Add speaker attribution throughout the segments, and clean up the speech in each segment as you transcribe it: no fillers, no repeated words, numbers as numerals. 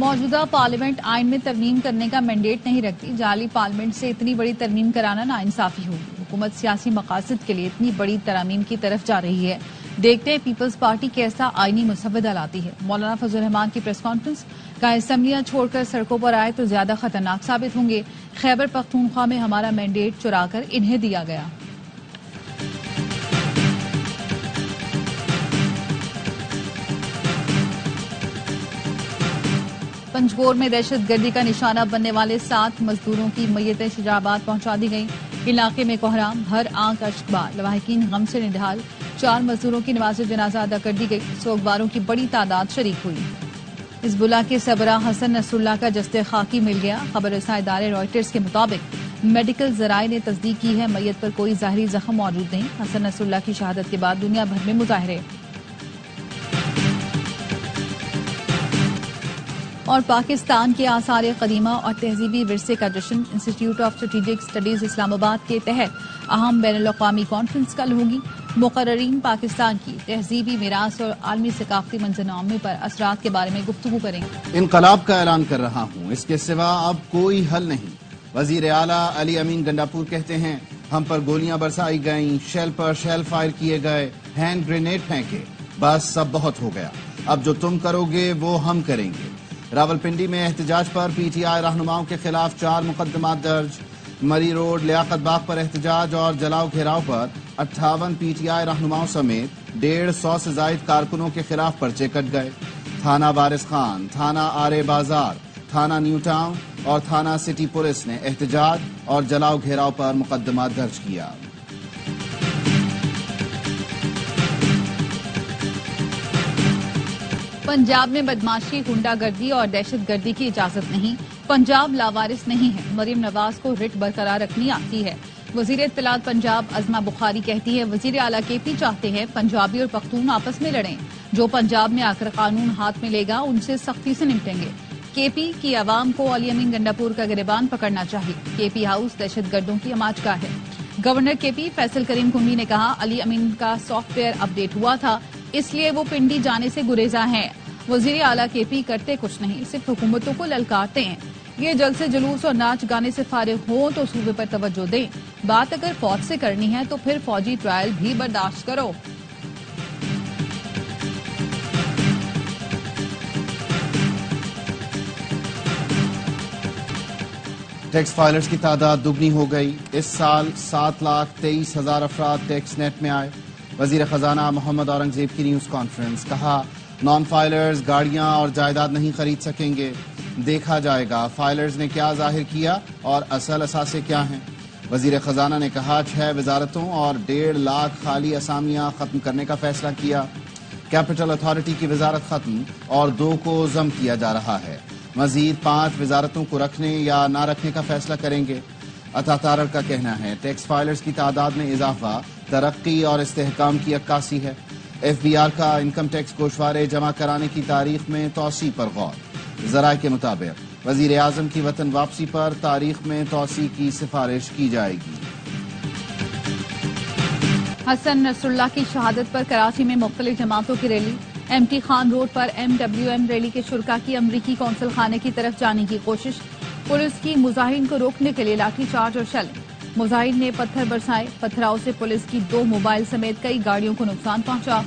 Speaker 1: موجودہ پارلیمنٹ آئین میں ترمیم کرنے کا مینڈیٹ نہیں رکھتی. جعلی پارلیمنٹ سے اتنی بڑی ترمیم کرانا ناانصافی ہوگی. حکومت سیاسی مقاصد کے لیے اتنی بڑی ترامیم کی طرف جا رہی ہے. دیکھتے ہیں پیپلز پارٹی کیسا آئینی مسودہ لاتی ہے. مولانا فضل الرحمان کی پریس کانفرنس کا اسمبلیاں چھوڑ کر سڑکوں پر آئے تو زیادہ خطرناک ثابت ہوں گے. خیبر پختونخوا میں ہمارا مینڈیٹ چرا کر انہیں دیا گیا. پنجگور میں دہشت گردی کا نشانہ بننے والے 7 مزدوروں کی میتیں شجاع آباد پہنچا دی گئیں. علاقے میں کوہرام، ہر آنکھ اشکبار، لواحقین غم سے نڈھال. 4 مزدوروں کی نماز جنازہ ادا کر دی گئی. سوگواروں کی بڑی تعداد شریک ہوئی. حزب اللہ کے سربراہ حسن نصر اللہ کا جسد خاکی مل گیا. خبر رساں ادارے رائٹرز کے مطابق میڈیکل ذرائع نے تصدیق کی ہے میت پر کوئی ظاہری زخم موجود نہیں. حسن نصر اللہ کی شہادت کے بعد دنیا بھر میں مظاہرے. اور پاکستان کے آثار قدیمہ اور تہذیبی ورثے کا جشن. انسٹیٹیوٹ آف اسٹریٹجک اسٹڈیز اسلام آباد کے تحت اہم بین الاقوامی کانفرنس کل ہوگی. مقررین پاکستان کی تہذیبی میراث اور عالمی ثقافتی منظرنامے پر اثرات کے بارے میں گفتگو کریں گے.
Speaker 2: انقلاب کا اعلان کر رہا ہوں، اس کے سوا اب کوئی حل نہیں. وزیر اعلیٰ علی امین گنڈاپور کہتے ہیں ہم پر گولیاں برسائی گئیں، شیل پر شیل فائر کیے گئے، ہینڈ گرینیڈ پھینکے، بس سب بہت ہو گیا. اب جو تم کرو گے وہ ہم کریں گے. راولپنڈی میں احتجاج پر پی ٹی آئی رہنماؤں کے خلاف 4 مقدمات درج. مری روڈ لیاقت باغ پر احتجاج اور جلاؤ گھیراؤ پر 58 پی ٹی آئی رہنماؤں سمیت 150 سے زائد کارکنوں کے خلاف پرچے کٹ گئے. تھانہ وارث خان، تھانہ آرے بازار، تھانہ نیو ٹاؤن اور تھانہ سٹی پولیس نے احتجاج اور جلاؤ گھیراؤ پر مقدمات درج کیا.
Speaker 1: پنجاب میں بدماشی، غنڈہ گردی اور دہشت گردی کی اجازت نہیں. پنجاب لاوارث نہیں ہے. مریم نواز کو رٹ برقرار رکھنی آتی ہے. وزیر اطلاعات پنجاب عظمہ بخاری کہتی ہے وزیر اعلیٰ کے پی چاہتے ہیں پنجابی اور پختون آپس میں لڑیں. جو پنجاب میں آ کر قانون ہاتھ میں لے گا ان سے سختی سے نمٹیں گے. کے پی کی عوام کو علی امین گنڈاپور کا گریبان پکڑنا چاہیے. کے پی ہاؤس دہشت گردوں کی اماج گاہ ہے. گورنر کے پی فیصل کریم کنڈی نے کہا علی امین کا سافٹ ویئر اپ ڈیٹ ہوا تھا اس لیے وہ پنڈی جانے سے گریزاں ہیں. وزیر اعلیٰ کے پی کرتے کچھ نہیں، صرف حکومتوں کو للکارتے ہیں. یہ جلسے جلوس اور ناچ گانے سے فارغ ہوں تو صوبے پر توجہ دیں. بات اگر فوج سے کرنی ہے تو پھر فوجی ٹرائل بھی برداشت کرو.
Speaker 2: ٹیکس فائلرز کی تعداد دگنی ہو گئی. اس سال 7,23,000 افراد ٹیکس نیٹ میں آئے. وزیر خزانہ محمد اورنگزیب کی نیوز کانفرنس. کہا نان فائلرز گاڑیاں اور جائیداد نہیں خرید سکیں گے. دیکھا جائے گا فائلرز نے کیا ظاہر کیا اور اصل اثاثے کیا ہیں. وزیر خزانہ نے کہا 6 وزارتوں اور 1.5 لاکھ خالی اسامیاں ختم کرنے کا فیصلہ کیا. کیپٹل اتھارٹی کی وزارت ختم اور 2 کو ضم کیا جا رہا ہے. مزید 5 وزارتوں کو رکھنے یا نہ رکھنے کا فیصلہ کریں گے. عطا تارڑ کا کہنا ہے ٹیکس فائلرز کی تعداد میں اضافہ ترقی اور استحکام کی عکاسی ہے. ایف بی آر کا انکم ٹیکس گوشوارے جمع کرانے کی تاریخ میں توسیع پر غور. ذرائع کے مطابق وزیر اعظم کی وطن واپسی پر تاریخ میں توسیع کی سفارش کی جائے گی.
Speaker 1: حسن نصر اللہ کی شہادت پر کراچی میں مختلف جماعتوں کی ریلی. ایم ٹی خان روڈ پر MWM ریلی کے شرکاء کی امریکی قونصل خانے کی طرف جانے کی کوشش. پولیس کی مظاہرین کو روکنے کے لیے لاٹھی چارج اور شیلنگ. مظاہرین نے پتھر برسائے. پتھراؤ سے پولیس کی 2 موبائل سمیت کئی گاڑیوں کو نقصان پہنچا.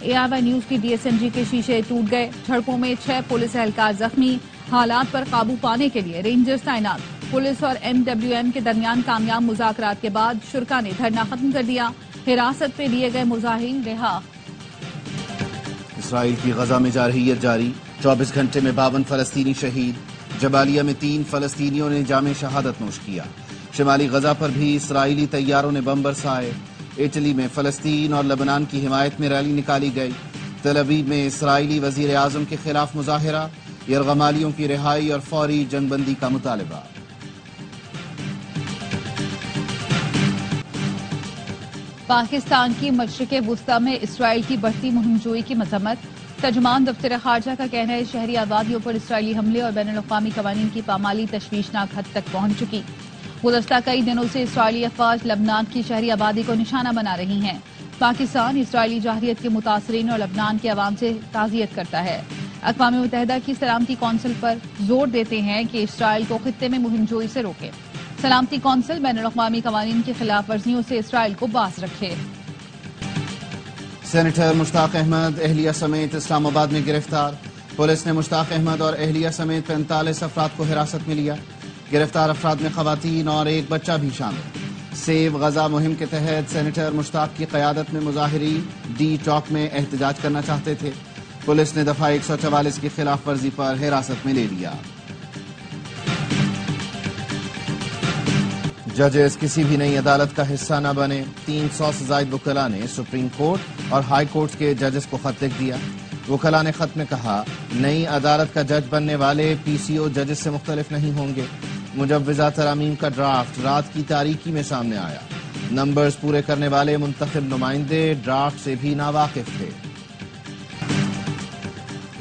Speaker 1: ARY نیوز کی DSNG کے شیشے ٹوٹ گئے. جھڑپوں میں 6 پولیس اہلکار زخمی. حالات پر قابو پانے کے لیے رینجرز تعینات. پولیس اور MWM کے درمیان کامیاب مذاکرات کے بعد شرکاء نے دھرنا ختم کر دیا. حراست پہ لیے گئے مظاہرین رہا.
Speaker 2: اسرائیل کی غزہ میں جارحیت جاری. 24 گھنٹے میں 52 فلسطینی شہید. جبالیہ میں 3 فلسطینیوں نے جام شہادت نوش کیا. شمالی غزہ پر بھی اسرائیلی طیاروں نے بم برسائے. اٹلی میں فلسطین اور لبنان کی حمایت میں ریلی نکالی گئی. تل ابیب میں اسرائیلی وزیر اعظم کے خلاف مظاہرہ. یرغمالیوں کی رہائی اور فوری جنگ بندی کا مطالبہ.
Speaker 1: پاکستان کی مشرق وسطی میں اسرائیل کی بڑھتی مہم جوئی کی مذمت. ترجمان دفتر خارجہ کا کہنا ہے شہری آبادیوں پر اسرائیلی حملے اور بین الاقوامی قوانین کی پامالی تشویشناک حد تک پہنچ چکی. گزشتہ کئی دنوں سے اسرائیلی افواج لبنان کی شہری آبادی کو نشانہ بنا رہی ہیں. پاکستان اسرائیلی جارحیت کے متاثرین اور لبنان کے عوام سے تعزیت کرتا ہے. اقوام متحدہ کی سلامتی کونسل پر زور دیتے ہیں کہ اسرائیل کو خطے میں مہم جوئی سے روکے۔ سلامتی کونسل بین الاقوامی قوانین کی خلاف ورزیوں سے اسرائیل کو باز رکھے۔
Speaker 2: سینیٹر مشتاق احمد اہلیہ سمیت اسلام آباد میں گرفتار۔ پولیس نے مشتاق احمد اور اہلیہ سمیت 45 افراد کو حراست میں لیا۔ گرفتار افراد میں خواتین اور ایک بچہ بھی شامل۔ سیو غزہ مہم کے تحت سینیٹر مشتاق کی قیادت میں مظاہرین ڈی چوک میں احتجاج کرنا چاہتے تھے۔ پولیس نے دفعہ 144 کی خلاف ورزی پر حراست میں لے لیا۔ ججز کسی بھی نئی عدالت کا حصہ نہ بنے۔ 300 سے زائد وکلاء نے سپریم کورٹ اور ہائی کورٹ کے ججز کو خط لکھ دیا۔ وکلاء نے خط میں کہا، نئی عدالت کا جج بننے والے پی سی او ججز سے مختلف نہیں ہوں گے۔ مجوزہ ترامیم کا ڈرافٹ رات کی تاریکی میں سامنے آیا۔ نمبرز پورے کرنے والے منتخب نمائندے ڈرافٹ سے بھی ناواقف تھے۔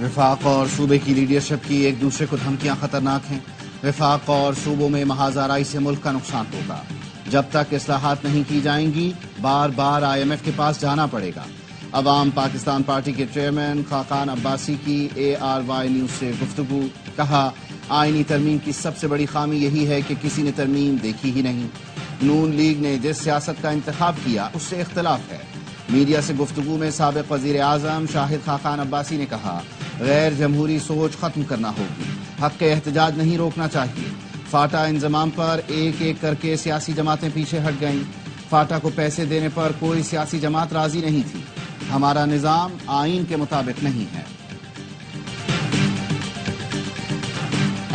Speaker 2: وفاق اور صوبے کی لیڈرشپ کی ایک دوسرے کو دھمکیاں خطرناک ہیں۔ وفاق اور صوبوں میں محاذ آرائی سے ملک کا نقصان ہوگا۔ جب تک اصلاحات نہیں کی جائیں گی بار بار آئی ایم ایف کے پاس جانا پڑے گا۔ عوام پاکستان پارٹی کے چیئرمین خاقان عباسی کی اے آر وائی نیوز سے گفتگو۔ کہا، آئینی ترمیم کی سب سے بڑی خامی یہی ہے کہ کسی نے ترمیم دیکھی ہی نہیں۔ نون لیگ نے جس سیاست کا انتخاب کیا اس سے اختلاف ہے۔ میڈیا سے گفتگو میں سابق وزیر اعظم شاہد خاقان عباسی نے کہا، غیر جمہوری سوچ ختم کرنا ہوگی۔ حق احتجاج نہیں روکنا چاہیے۔ فاٹا انضمام پر ایک ایک کر کے سیاسی جماعتیں پیچھے ہٹ گئیں۔ فاٹا کو پیسے دینے پر کوئی سیاسی جماعت راضی نہیں تھی۔ ہمارا نظام آئین کے مطابق نہیں ہے۔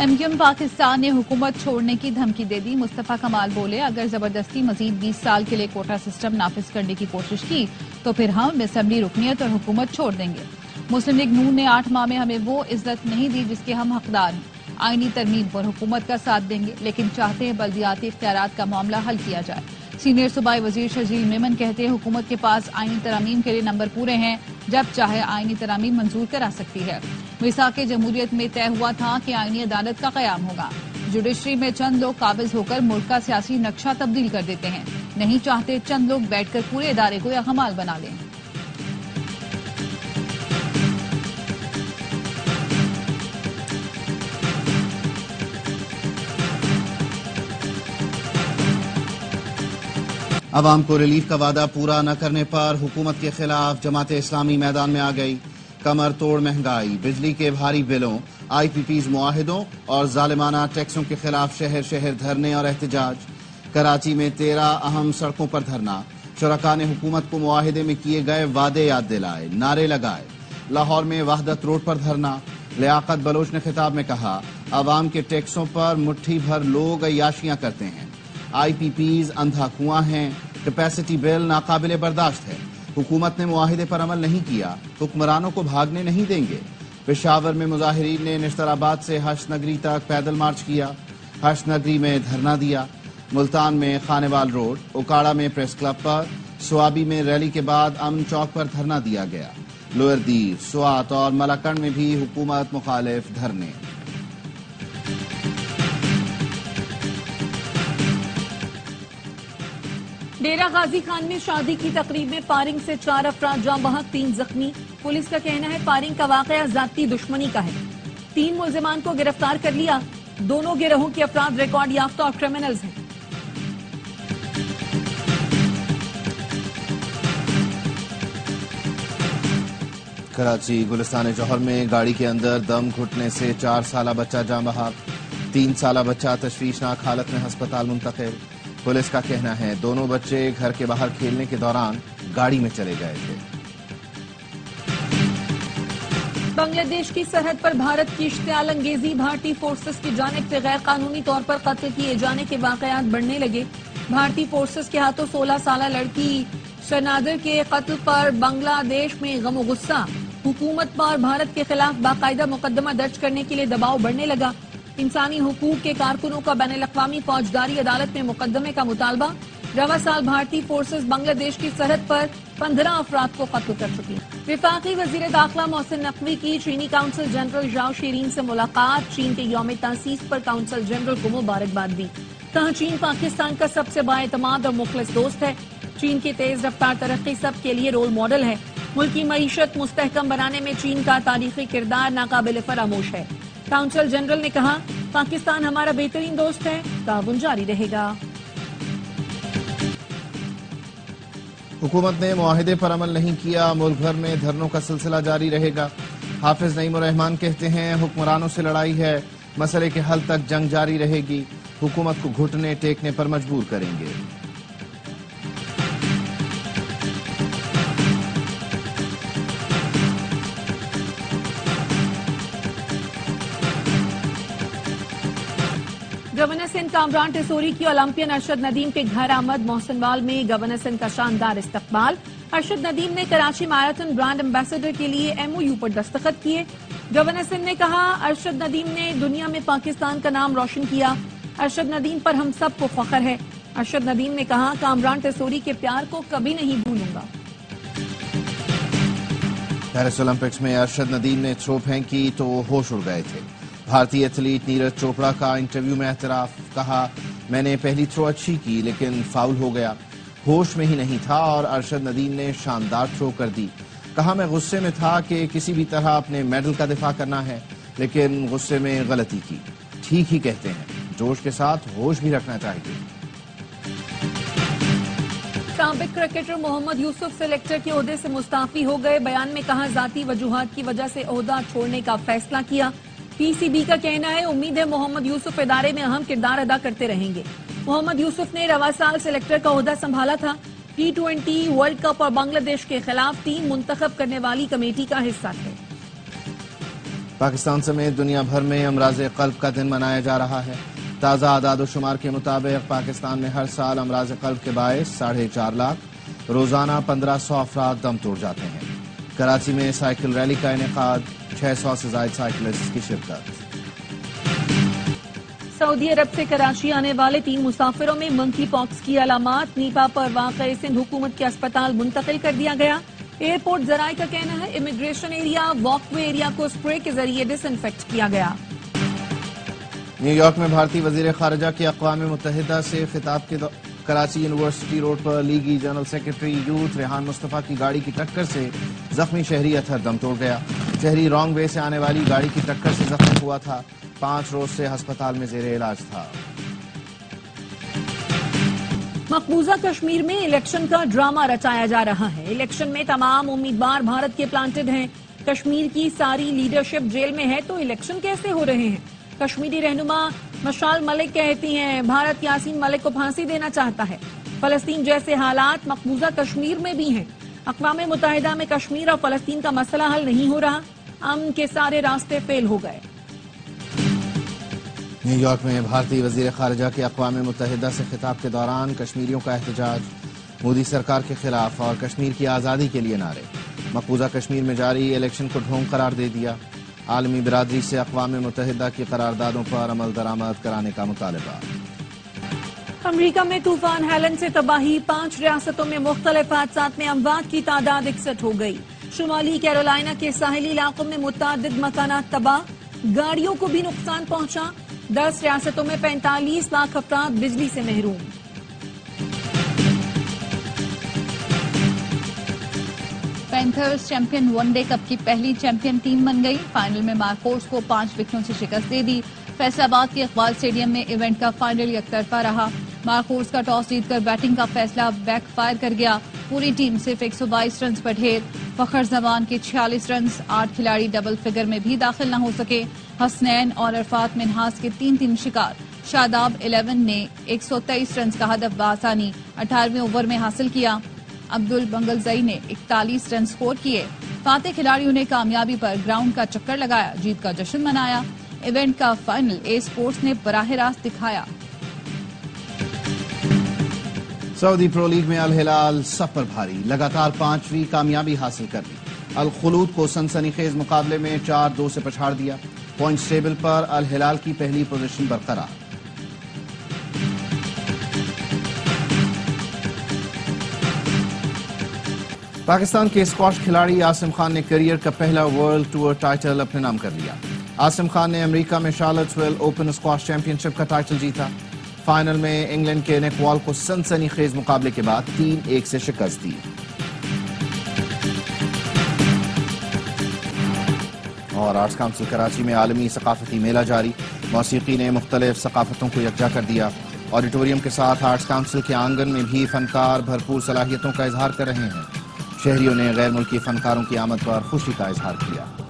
Speaker 1: ایم کیو ایم پاکستان نے حکومت چھوڑنے کی دھمکی دے دی۔ مصطفیٰ کمال بولے، اگر زبردستی مزید 20 سال کے لیے کوٹا سسٹم نافذ کرنے کی کوشش کی تو پھر ہم اسمبلی رکنیت اور حکومت چھوڑ دیں گے۔ مسلم لیگ نون نے 8 ماہ میں ہمیں وہ عزت نہیں دی جس کے ہم حقدار ہیں۔ آئینی ترمیم پر حکومت کا ساتھ دیں گے، لیکن چاہتے ہیں بلدیاتی اختیارات کا معاملہ حل کیا جائے۔ سینئر صوبائی وزیر شرجیل میمن کہتے ہیں، حکومت کے پاس آئینی ترامیم کے لیے نمبر پورے ہیں، جب چاہے آئینی ترامیم منظور کرا سکتی ہے۔ وثاق جمہوریت میں طے ہوا تھا کہ آئینی عدالت کا قیام ہوگا۔ جوڈیشری میں چند لوگ قابض ہو کر ملک کا سیاسی نقشہ تبدیل کر دیتے ہیں۔ نہیں چاہتے چند لوگ بیٹھ کر پورے ادارے کو یکمال بنا لیں۔
Speaker 2: عوام کو ریلیف کا وعدہ پورا نہ کرنے پر حکومت کے خلاف جماعت اسلامی میدان میں آ گئی۔ کمر توڑ مہنگائی، بجلی کے بھاری بلوں، آئی پی پیز معاہدوں اور ظالمانہ ٹیکسوں کے خلاف شہر شہر دھرنے اور احتجاج۔ کراچی میں 13 اہم سڑکوں پر دھرنا۔ شرکاء نے حکومت کو معاہدے میں کیے گئے وعدے یاد دلائے، نعرے لگائے۔ لاہور میں وحدت روڈ پر دھرنا۔ لیاقت بلوچ نے خطاب میں کہا، عوام کے ٹیکسوں پر مٹھی بھر لوگ عیاشیاں کرتے ہیں۔ آئی پی پیز اندھا کنواں ہیں، کیپیسٹی بل ناقابل برداشت ہے۔ حکومت نے معاہدے پر عمل نہیں کیا، حکمرانوں کو بھاگنے نہیں دیں گے۔ پشاور میں مظاہرین نے نشتر آباد سے حشر نگری تک پیدل مارچ کیا، حشر نگری میں دھرنا دیا۔ ملتان میں خانوال روڈ، اوکاڑا میں پریس کلب پر، سوابی میں ریلی کے بعد امن چوک پر دھرنا دیا گیا۔ لوئر دیر، سوات اور ملاکنڈ میں بھی حکومت مخالف دھرنے۔
Speaker 3: ڈیرہ غازی خان میں شادی کی تقریب میں فائرنگ سے 4 افراد جاں بحق، 3 زخمی۔ پولیس کا کہنا ہے فائرنگ کا واقعہ ذاتی دشمنی کا ہے۔ 3 ملزمان کو گرفتار کر لیا۔ دونوں گروہوں کے افراد ریکارڈ یافتہ اور کرمنلز ہیں۔
Speaker 2: کراچی گلستان جوہر میں گاڑی کے اندر دم گھٹنے سے 4 سالہ بچہ جاں بحق، 3 سالہ بچہ تشویشناک حالت میں ہسپتال منتقل۔ پولیس کا کہنا ہے دونوں بچے گھر کے باہر کھیلنے کے دوران گاڑی میں چلے گئے تھے۔
Speaker 3: بنگلہ دیش کی سرحد پر بھارت کی اشتعال انگیزی، بھارتی فورسز کی جانب سے غیر قانونی طور پر قتل کیے جانے کے واقعات بڑھنے لگے۔ بھارتی فورسز کے ہاتھوں 16 سالہ لڑکی شنادر کے قتل پر بنگلہ دیش میں غم و غصہ۔ حکومت پر بھارت کے خلاف باقاعدہ مقدمہ درج کرنے کے لیے دباؤ بڑھنے لگا۔ انسانی حقوق کے کارکنوں کا بین الاقوامی فوجداری عدالت میں مقدمے کا مطالبہ۔ رواں سال بھارتی فورسز بنگلہ دیش کی سرحد پر 15 افراد کو قتل کر چکی۔ وفاقی وزیر داخلہ محسن نقوی کی چینی کونسل جنرل ژاؤ شیرین سے ملاقات، چین کے یوم تاسیس پر کونسل جنرل کو مبارکباد دی۔ کہا، چین پاکستان کا سب سے با اعتماد اور مخلص دوست ہے۔ چین کی تیز رفتار ترقی سب کے لیے رول ماڈل ہے۔ ملکی معیشت مستحکم بنانے میں چین کا تاریخی کردار ناقابل فراموش ہے۔ کونسل جنرل نے کہا پاکستان ہمارا بہترین دوست ہے، تعاون جاری رہے گا۔
Speaker 2: حکومت نے معاہدے پر عمل نہیں کیا، ملک بھر میں دھرنوں کا سلسلہ جاری رہے گا۔ حافظ نعیم الرحمان کہتے ہیں حکمرانوں سے لڑائی ہے، مسئلے کے حل تک جنگ جاری رہے گی، حکومت کو گھٹنے ٹیکنے پر مجبور کریں گے۔
Speaker 3: گورنر سندھ کامران ٹیسوری کی اولمپئن ارشد ندیم کے گھر آمد، محسن وال میں گورنر سندھ کا شاندار استقبال۔ ارشد ندیم نے کراچی میراتھن برانڈ ایمبیسڈر کے لیے MOU پر دستخط کیے۔ گورنر سندھ نے کہا ارشد ندیم نے دنیا میں پاکستان کا نام روشن کیا، ارشد ندیم پر ہم سب کو فخر ہے۔ ارشد ندیم نے کہا کامران ٹیسوری کے پیار کو کبھی نہیں بھولوں گا۔
Speaker 2: پیرس اولمپکس میں ارشد ندیم نے تھرو پھینکی تو ہوش اڑ گئے تھے۔ بھارتی ایتھلیٹ نیرج چوپڑا کا انٹرویو میں اعتراف، کہا میں نے پہلی تھرو اچھی کی لیکن فاؤل ہو گیا، ہوش میں ہی نہیں تھا اور ارشد ندیم نے شاندار تھرو کر دی۔ کہا میں غصے میں تھا کہ کسی بھی طرح اپنے میڈل کا دفاع کرنا ہے لیکن غصے میں غلطی کی۔ ٹھیک ہی کہتے ہیں، جوش کے ساتھ ہوش بھی رکھنا چاہیے۔
Speaker 3: سابق کرکٹر محمد یوسف سلیکٹر کے عہدے سے مستعفی ہو گئے، بیان میں کہا ذاتی وجوہات کی وجہ سے عہدہ چھوڑنے کا فیصلہ کیا۔ PCB کا کہنا ہے امید ہے محمد یوسف ادارے میں اہم کردار ادا کرتے رہیں گے۔ محمد یوسف نے رواں سال سلیکٹر کا عہدہ سنبھالا تھا۔ T20 ورلڈ کپ اور بنگلہ دیش کے خلاف ٹیم منتخب کرنے والی کمیٹی کا حصہ تھے۔
Speaker 2: پاکستان سمیت دنیا بھر میں امراض قلب کا دن منایا جا رہا ہے۔ تازہ اعداد و شمار کے مطابق پاکستان میں ہر سال امراض قلب کے باعث 4.5 لاکھ، روزانہ 1500 افراد دم توڑ جاتے ہیں۔ کراچی میں سائیکل ریلی کا انعقاد، 600 سے زائد سائیکلسٹ کی شرکت۔
Speaker 3: سعودی عرب سے کراچی آنے والے 3 مسافروں میں منکی پاکس کی علامات، نیپا پر واقع سندھ حکومت کے اسپتال منتقل کر دیا گیا۔ ایئرپورٹ ذرائع کا کہنا ہے امیگریشن ایریا، واک وے ایریا کو اسپرے کے ذریعے ڈس انفیکٹ کیا گیا۔
Speaker 2: نیو یارک میں بھارتی وزیر خارجہ کے اقوام متحدہ سے خطاب کے کراچی یونیورسٹی روڈ پر لیگی جنرل سیکرٹری یوتھ ریحان مصطفیٰ کی گاڑی کی ٹکر سے زخمی شہری اطہر دم توڑ گیا۔ شہری رانگ وے سے آنے والی گاڑی کی ٹکر سے زخمی ہوا تھا، 5 روز سے ہسپتال میں زیر علاج تھا۔
Speaker 3: مقبوضہ کشمیر میں الیکشن کا ڈرامہ رچایا جا رہا ہے۔ الیکشن میں تمام امیدوار بھارت کے پلانٹڈ ہیں۔ کشمیر کی ساری لیڈرشپ جیل میں ہے تو الیکشن کیسے ہو رہے ہیں؟ کشمیری رہنما مشال ملک کہتی ہیں بھارت یاسین ملک کو پھانسی دینا چاہتا ہے۔ فلسطین جیسے حالات مقبوضہ کشمیر میں بھی ہیں۔ اقوام متحدہ میں کشمیر اور فلسطین کا مسئلہ حل نہیں ہو رہا، امن کے سارے راستے فیل ہو گئے۔
Speaker 2: نیو یارک میں بھارتی وزیر خارجہ کے اقوام متحدہ سے خطاب کے دوران کشمیریوں کا احتجاج، مودی سرکار کے خلاف اور کشمیر کی آزادی کے لیے نعرے۔ مقبوضہ کشمیر میں جاری الیکشن کو ڈھونگ قرار دے دیا۔ عالمی برادری سے اقوام متحدہ کی قراردادوں پر عمل درآمد کرانے کا مطالبہ۔
Speaker 3: امریکہ میں طوفان ہیلن سے تباہی، 5 ریاستوں میں مختلف حادثات میں اموات کی تعداد 61 ہو گئی۔ شمالی کیرولائنا کے ساحلی علاقوں میں متعدد مکانات تباہ، گاڑیوں کو بھی نقصان پہنچا۔ 10 ریاستوں میں 45 لاکھ افراد بجلی سے محروم۔
Speaker 1: Panthers champion one day cup کی پہلی چیمپئن ٹیم بن گئی۔ فائنل میں مارکورس کو 5 وکٹوں سے شکست دے دی۔ فیصل آباد کے اقبال اسٹیڈیم میں ایونٹ کا فائنل یک طرفہ رہا۔ مارکورس کا ٹاس جیت کر بیٹنگ کا فیصلہ بیک فائر کر گیا۔ پوری ٹیم صرف 122 رنز پر ڈھیر۔ فخر زمان کے 46 رنز، 8 کھلاڑی ڈبل فگر میں بھی داخل نہ ہو سکے۔ حسنین اور عرفات منہاس کے 3 شکار۔ شاداب 11 نے 123 رنز کا ہدف بآسانی 18ویں اوور میں حاصل کیا۔ عبدالبنگلزئی نے 41 رن سکور کیے۔ فاتح کھلاڑیوں نے کامیابی پر گراؤنڈ کا چکر لگایا، جیت کا جشن منایا۔ ایونٹ کا فائنل اے سپورٹس نے براہ راست دکھایا۔
Speaker 2: سعودی پرو لیگ میں الہلال سب پر بھاری، لگاتار 5ویں کامیابی حاصل کر لی۔ الخلود کو سنسنی خیز مقابلے میں 4-2 سے پچھاڑ دیا۔ پوائنٹس ٹیبل پر الہلال کی پہلی پوزیشن برقرار۔ پاکستان کے اسکواش کھلاڑی عاصم خان نے کیریئر کا پہلا ورلڈ ٹور ٹائٹل اپنے نام کر لیا۔ عاصم خان نے امریکہ میں شارلٹسویل اوپن اسکواش چیمپئن شپ کا ٹائٹل جیتا۔ فائنل میں انگلینڈ کے نیک وال کو سنسنی خیز مقابلے کے بعد 3-1 سے شکست دی۔ اور آرٹس کونسل کراچی میں عالمی ثقافتی میلہ جاری، موسیقی نے مختلف ثقافتوں کو یکجا کر دیا۔ آڈیٹوریم کے ساتھ آرٹس کونسل کے آنگن میں بھی فنکار بھرپور صلاحیتوں کا اظہار کر رہے ہیں۔ شہریوں نے غیر ملکی فنکاروں کی آمد پر خوشی کا اظہار کیا۔